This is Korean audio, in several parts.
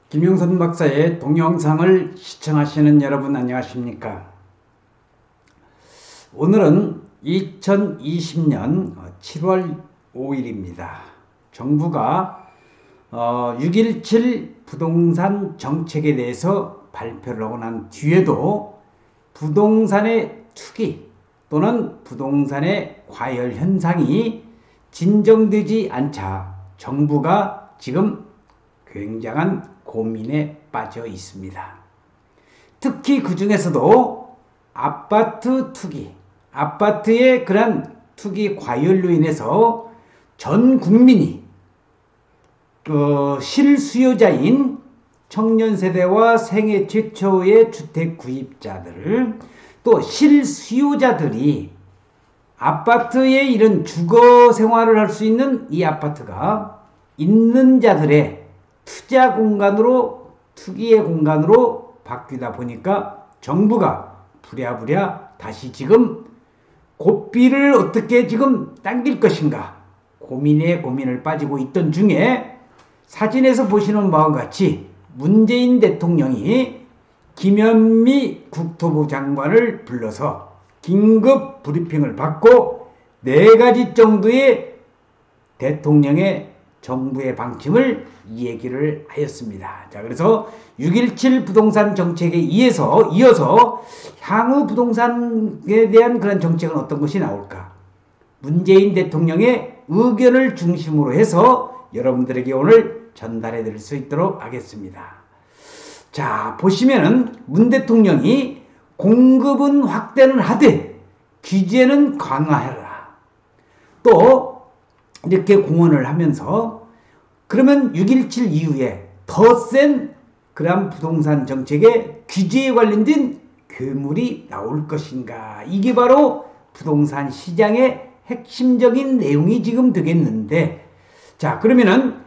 김영선 박사의 동영상을 시청하시는 여러분 안녕하십니까? 오늘은 2020년 7월 5일입니다. 정부가 6.17 부동산 정책에 대해서 발표를 하고 난 뒤에도 부동산의 투기 또는 부동산의 과열 현상이 진정되지 않자 정부가 지금 굉장한 고민에 빠져 있습니다. 특히 그 중에서도 아파트 투기, 아파트의 그런 투기 과열로 인해서 전 국민이 실수요자인 청년 세대와 생애 최초의 주택 구입자들, 또 실수요자들이 아파트에 이런 주거 생활을 할 수 있는 이 아파트가 있는 자들의 투자 공간으로, 투기의 공간으로 바뀌다 보니까 정부가 부랴부랴 다시 지금 고삐를 어떻게 지금 당길 것인가 고민에 고민을 빠지고 있던 중에 사진에서 보시는 바와 같이 문재인 대통령이 김현미 국토부 장관을 불러서 긴급 브리핑을 받고 4가지 정도의 대통령의 정부의 방침을 얘기를 하였습니다. 자, 그래서 6.17 부동산 정책에 이어서 향후 부동산에 대한 그런 정책은 어떤 것이 나올까? 문재인 대통령의 의견을 중심으로 해서 여러분들에게 오늘 전달해 드릴 수 있도록 하겠습니다. 자, 보시면은 문 대통령이 공급은 확대는 하되 규제는 강화해라. 또 이렇게 공언을 하면서 그러면 6.17 이후에 더 센 그런 부동산 정책의 규제에 관련된 괴물이 나올 것인가. 이게 바로 부동산 시장의 핵심적인 내용이 지금 되겠는데, 자, 그러면은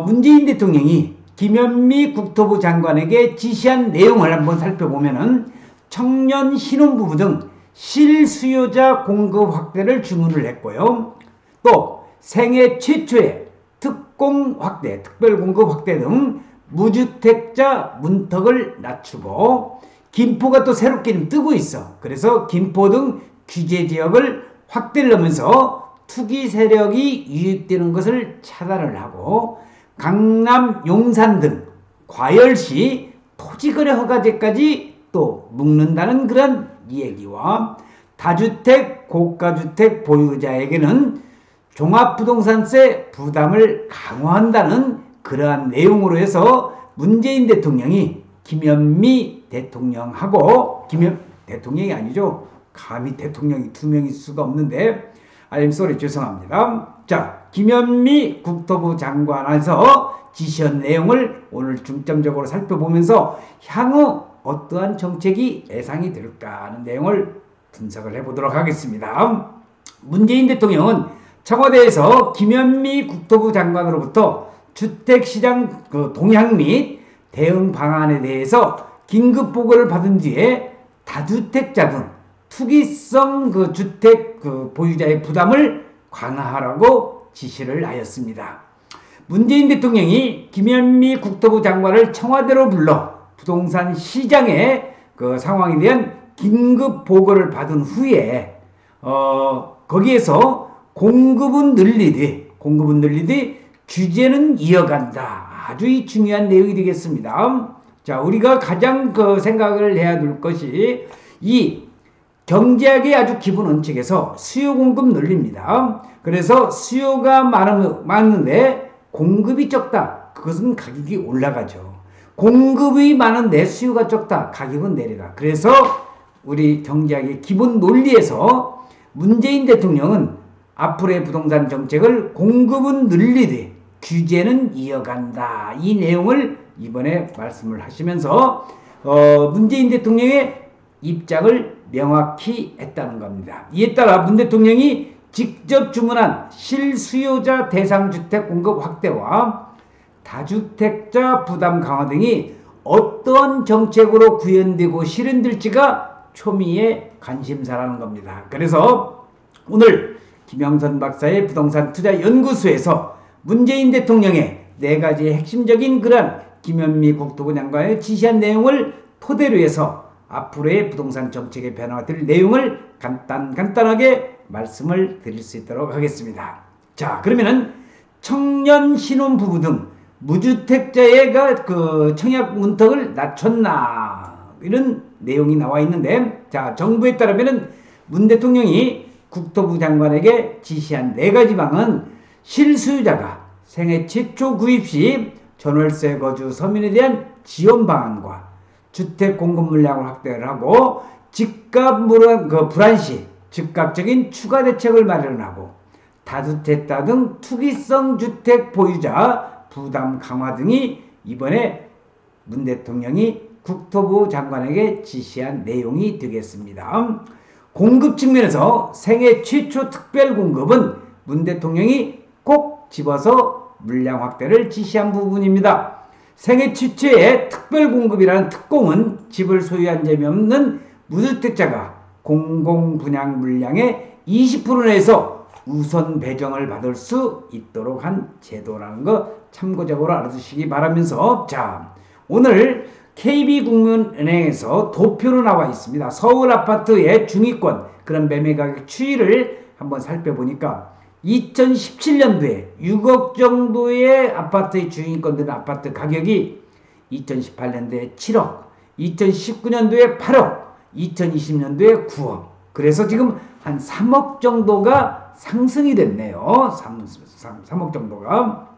문재인 대통령이 김현미 국토부 장관에게 지시한 내용을 한번 살펴보면은 청년 신혼부부 등 실수요자 공급 확대를 주문을 했고요. 또 생애 최초의 특공 확대, 특별 공급 확대 등 무주택자 문턱을 낮추고, 김포가 또 새롭게 뜨고 있어. 그래서 김포 등 규제 지역을 확대를 하면서 투기 세력이 유입되는 것을 차단을 하고, 강남, 용산 등 과열시 토지거래 허가제까지 또 묶는다는 그런 얘기와, 다주택, 고가주택 보유자에게는 종합부동산세 부담을 강화한다는 그러한 내용으로 해서 문재인 대통령이 김현미 대통령하고, 대통령이 아니죠. 감히 대통령이 2명일 수가 없는데, 죄송합니다. 자, 김현미 국토부 장관에서 지시한 내용을 오늘 중점적으로 살펴보면서 향후 어떠한 정책이 예상이 될까 하는 내용을 분석을 해보도록 하겠습니다. 문재인 대통령은 청와대에서 김현미 국토부 장관으로부터 주택시장 동향 및 대응 방안에 대해서 긴급 보고를 받은 뒤에 다주택자 등 투기성 주택 보유자의 부담을 강화하라고 지시를 하였습니다. 문재인 대통령이 김현미 국토부 장관을 청와대로 불러 부동산 시장의 상황에 대한 긴급 보고를 받은 후에 거기에서 공급은 늘리되 규제는 이어간다. 아주 중요한 내용이 되겠습니다. 자, 우리가 가장 생각을 해야 될 것이 이 경제학의 아주 기본 원칙에서 수요 공급 논리입니다. 그래서 수요가 많은데 공급이 적다. 그것은 가격이 올라가죠. 공급이 많은데 수요가 적다. 가격은 내려가. 그래서 우리 경제학의 기본 논리에서 문재인 대통령은 앞으로의 부동산 정책을 공급은 늘리되 규제는 이어간다. 이 내용을 이번에 말씀을 하시면서 문재인 대통령의 입장을 명확히 했다는 겁니다. 이에 따라 문 대통령이 직접 주문한 실수요자 대상주택 공급 확대와 다주택자 부담 강화 등이 어떤 정책으로 구현되고 실현될지가 초미의 관심사라는 겁니다. 그래서 오늘 김영선 박사의 부동산 투자 연구소에서 문재인 대통령의 4가지 핵심적인 그런 김현미 국토부 장관의 지시한 내용을 토대로 해서 앞으로의 부동산 정책의 변화가 될 내용을 간단하게 말씀을 드릴 수 있도록 하겠습니다. 자, 그러면은 청년 신혼부부 등 무주택자의 그 청약 문턱을 낮췄나 이런 내용이 나와 있는데, 자, 정부에 따르면은 문 대통령이 국토부 장관에게 지시한 4가지 방은 실수요자가 생애 최초 구입 시 전월세 거주 서민에 대한 지원 방안과 주택 공급 물량을 확대를 하고 집값 불안 시 즉각적인 추가 대책을 마련하고 다주택자 등 투기성 주택 보유자 부담 강화 등이 이번에 문 대통령이 국토부 장관에게 지시한 내용이 되겠습니다. 공급 측면에서 생애 최초 특별 공급은 문 대통령이 꼭 집어서 물량 확대를 지시한 부분입니다. 생애 최초의 특별 공급이라는 특공은 집을 소유한 점이 없는 무주택자가 공공분양 물량의 20% 내에서 우선 배정을 받을 수 있도록 한 제도라는 거 참고적으로 알아두시기 바라면서, 자, 오늘 KB국민은행에서 도표로 나와 있습니다. 서울 아파트의 중위권 그런 매매 가격 추이를 한번 살펴보니까 2017년도에 6억 정도의 아파트의 중위권들은 아파트 가격이 2018년도에 7억, 2019년도에 8억, 2020년도에 9억. 그래서 지금 한 3억 정도가 상승이 됐네요. 3억 정도가.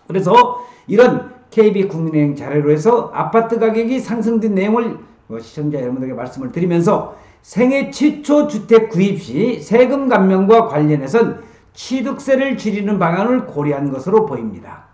그래서 이런 KB국민은행 자료로 해서 아파트 가격이 상승된 내용을 시청자 여러분들에게 말씀을 드리면서 생애 최초 주택 구입 시 세금 감면과 관련해서는 취득세를 줄이는 방안을 고려한 것으로 보입니다.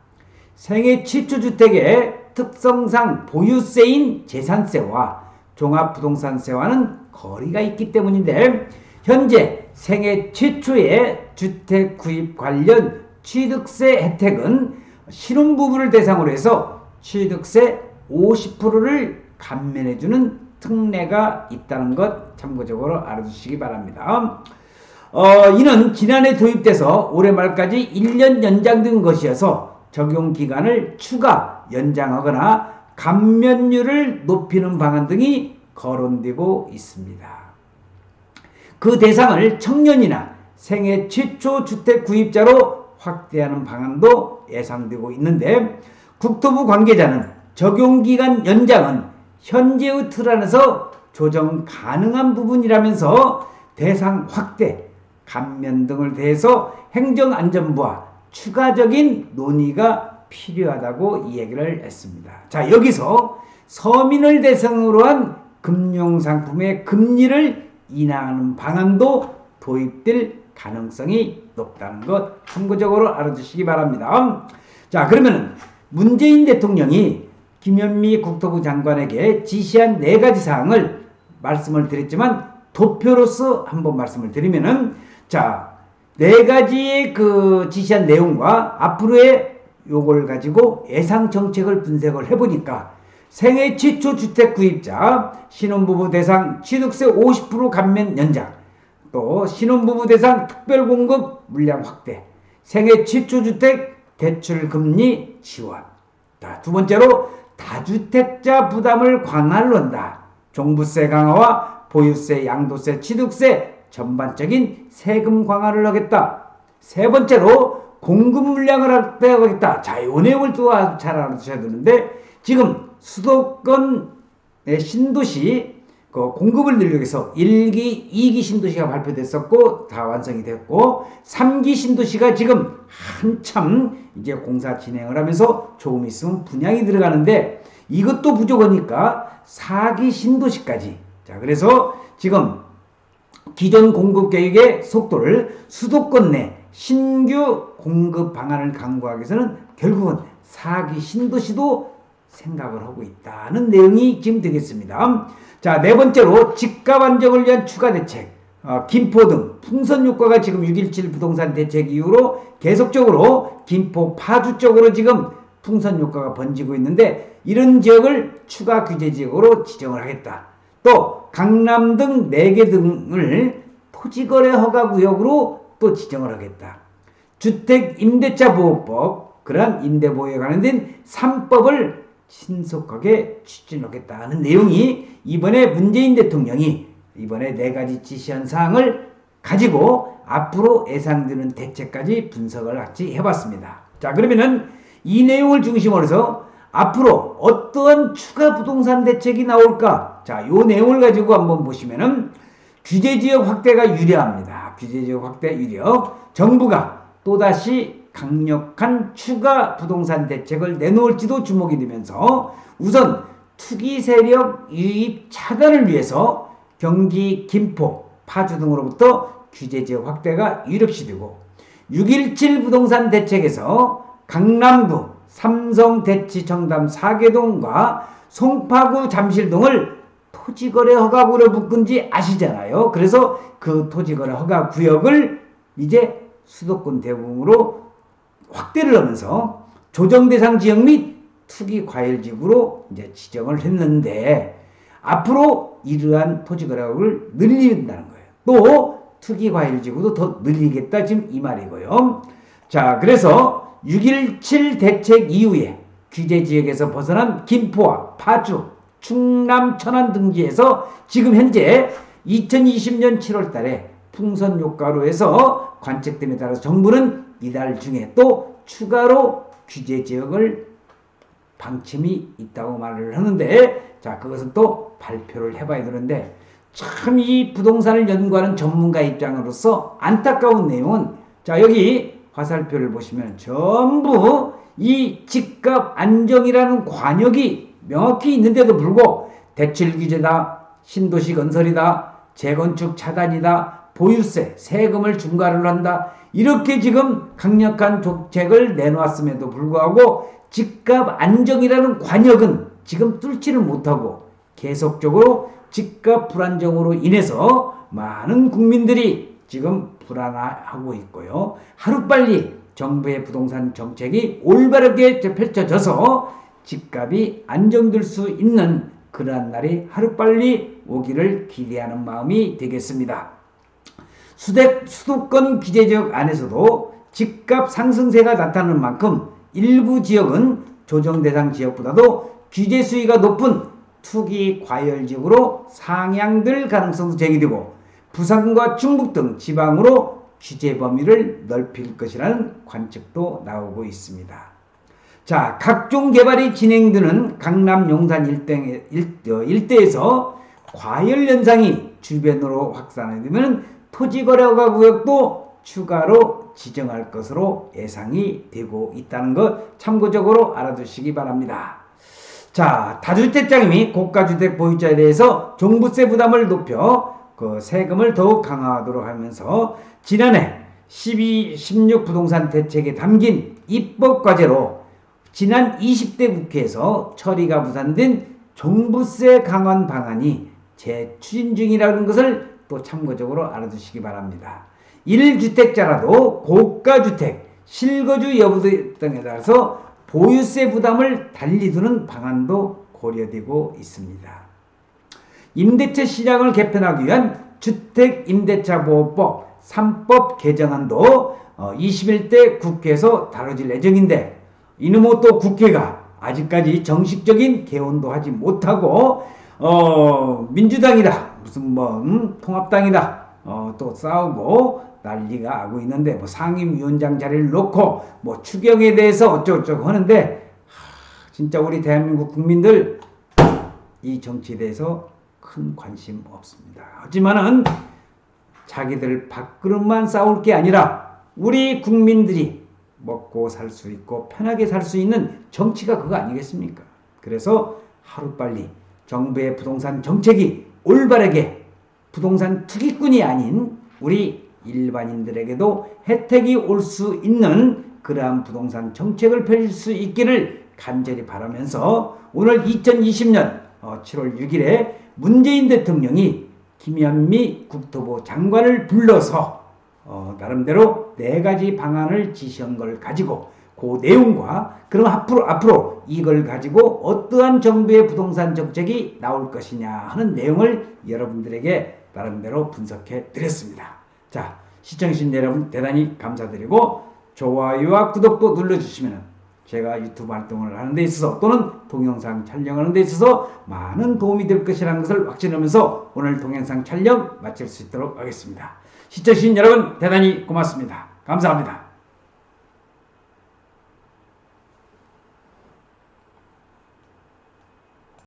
생애 최초 주택의 특성상 보유세인 재산세와 종합부동산세와는 거리가 있기 때문인데, 현재 생애 최초의 주택 구입 관련 취득세 혜택은 신혼부부를 대상으로 해서 취득세 50%를 감면해주는 특례가 있다는 것 참고적으로 알아두시기 바랍니다. 이는 지난해 도입돼서 올해 말까지 1년 연장된 것이어서 적용 기간을 추가 연장하거나 감면율을 높이는 방안 등이 거론되고 있습니다. 그 대상을 청년이나 생애 최초 주택 구입자로 확대하는 방안도 예상되고 있는데, 국토부 관계자는 적용기간 연장은 현재의 틀 안에서 조정 가능한 부분이라면서 대상 확대, 감면 등을 대해서 행정안전부와 추가적인 논의가 필요하다고 이야기를 했습니다. 자, 여기서 서민을 대상으로 한 금융상품의 금리를 인하하는 방안도 도입될 가능성이 높다는 것 참고적으로 알아주시기 바랍니다. 자, 그러면 문재인 대통령이 김현미 국토부 장관에게 지시한 4가지 사항을 말씀을 드렸지만 도표로서 한번 말씀을 드리면은, 자, 4가지의 그 지시한 내용과 앞으로의 요걸 가지고 예상 정책을 분석을 해보니까 생애 최초 주택 구입자, 신혼부부 대상 취득세 50% 감면 연장, 또 신혼부부 대상 특별공급 물량 확대, 생애 최초 주택 대출 금리 지원. 자, 두 번째로 다주택자 부담을 완화를 한다. 종부세 강화와 보유세, 양도세, 취득세 전반적인 세금 강화를 하겠다. 세 번째로 공급 물량을 확대하겠다. 자, 이 내용을 또 잘 알아두셔야 되는데, 지금 수도권의 신도시 공급을 늘리기 위해서 1기, 2기 신도시가 발표됐었고 다 완성이 됐고, 3기 신도시가 지금 한참 이제 공사 진행을 하면서 조금 있으면 분양이 들어가는데, 이것도 부족하니까 4기 신도시까지. 자, 그래서 지금 기존 공급 계획의 속도를 수도권 내 신규 공급 방안을 강구하기 위해서는 결국은 4기 신도시도 생각을 하고 있다는 내용이 지금 되겠습니다. 자, 네 번째로 집값 안정을 위한 추가 대책, 김포 등 풍선 효과가 지금 6.17 부동산 대책 이후로 계속적으로 김포 파주 쪽으로 지금 풍선 효과가 번지고 있는데, 이런 지역을 추가 규제 지역으로 지정을 하겠다. 또 강남 등 4개 등을 토지거래 허가 구역으로 또 지정을 하겠다. 주택 임대차 보호법, 그러한 임대보호에 관련된 3법을 신속하게 추진하겠다는 내용이 이번에 문재인 대통령이 이번에 4가지 지시한 사항을 가지고 앞으로 예상되는 대책까지 분석을 같이 해봤습니다. 자, 그러면은 이 내용을 중심으로 해서 앞으로 어떠한 추가 부동산 대책이 나올까? 자, 요 내용을 가지고 한번 보시면은 규제지역 확대가 유리합니다. 규제지역 확대 유력. 정부가 또다시 강력한 추가 부동산 대책을 내놓을지도 주목이 되면서 우선 투기 세력 유입 차단을 위해서 경기, 김포, 파주 등으로부터 규제지역 확대가 유력시되고 6.17 부동산 대책에서 강남구, 삼성, 대치, 청담, 사계동과 송파구, 잠실동을 토지거래 허가구로 묶은 지 아시잖아요. 그래서 그 토지거래 허가 구역을 이제 수도권 대부분으로 확대를 하면서 조정대상 지역 및 투기과열지구로 이제 지정을 했는데 앞으로 이러한 토지거래를 늘린다는 거예요. 또 투기과열지구도 더 늘리겠다 지금 이 말이고요. 자, 그래서 6.17 대책 이후에 규제지역에서 벗어난 김포와 파주, 충남, 천안 등지에서 지금 현재 2020년 7월 달에 풍선 효과로 해서 관측됨에 따라서 정부는 이달 중에 또 추가로 규제지역을 방침이 있다고 말을 하는데 자, 그것은 또 발표를 해봐야 되는데 참 이 부동산을 연구하는 전문가 입장으로서 안타까운 내용은 자, 여기 화살표를 보시면 전부 이 집값 안정이라는 관역이 명확히 있는데도 불구하고 대출 규제다, 신도시 건설이다, 재건축 차단이다, 보유세, 세금을 중과를 한다. 이렇게 지금 강력한 정책을 내놓았음에도 불구하고 집값 안정이라는 관역은 지금 뚫지를 못하고 계속적으로 집값 불안정으로 인해서 많은 국민들이 지금 불안하고 있고요. 하루빨리 정부의 부동산 정책이 올바르게 펼쳐져서 집값이 안정될 수 있는 그러한 날이 하루빨리 오기를 기대하는 마음이 되겠습니다. 수도권 규제지역 안에서도 집값 상승세가 나타나는 만큼 일부 지역은 조정대상 지역보다도 규제 수위가 높은 투기 과열지역으로 상향될 가능성도 제기되고 부산과 충북 등 지방으로 규제 범위를 넓힐 것이라는 관측도 나오고 있습니다. 자, 각종 개발이 진행되는 강남 용산 일대에서 과열 현상이 주변으로 확산이 되면 토지거래허가 구역도 추가로 지정할 것으로 예상이 되고 있다는 것 참고적으로 알아두시기 바랍니다. 자, 다주택자 및 고가주택 보유자에 대해서 종부세 부담을 높여 그 세금을 더욱 강화하도록 하면서 지난해 16 부동산 대책에 담긴 입법과제로 지난 20대 국회에서 처리가 무산된 종부세 강환 방안이 재추진 중이라는 것을 또 참고적으로 알아두시기 바랍니다. 1주택자라도 고가주택, 실거주 여부 등에 따라서 보유세 부담을 달리 두는 방안도 고려되고 있습니다. 임대차 시장을 개편하기 위한 주택임대차보호법 3법 개정안도 21대 국회에서 다뤄질 예정인데 이놈의 또 국회가 아직까지 정식적인 개원도 하지 못하고 민주당이다 무슨 통합당이다 또 싸우고 난리가 나고 있는데 상임위원장 자리를 놓고 추경에 대해서 어쩌고저쩌고 하는데 진짜 우리 대한민국 국민들 이 정치에 대해서 큰 관심 없습니다. 하지만은 자기들 밥그릇만 싸울 게 아니라 우리 국민들이 먹고 살 수 있고 편하게 살 수 있는 정치가 그거 아니겠습니까? 그래서 하루빨리 정부의 부동산 정책이 올바르게 부동산 투기꾼이 아닌 우리 일반인들에게도 혜택이 올 수 있는 그러한 부동산 정책을 펼칠 수 있기를 간절히 바라면서 오늘 2020년 7월 6일에 문재인 대통령이 김현미 국토부 장관을 불러서 나름대로 4가지 방안을 지시한 걸 가지고 그 내용과 그럼 앞으로 이걸 가지고 어떠한 정부의 부동산 정책이 나올 것이냐 하는 내용을 여러분들에게 나름대로 분석해 드렸습니다. 자, 시청해주신 여러분 대단히 감사드리고 좋아요와 구독도 눌러주시면 제가 유튜브 활동을 하는 데 있어서 또는 동영상 촬영하는 데 있어서 많은 도움이 될 것이라는 것을 확신하면서 오늘 동영상 촬영 마칠 수 있도록 하겠습니다. 시청해주신 여러분 대단히 고맙습니다. 감사합니다.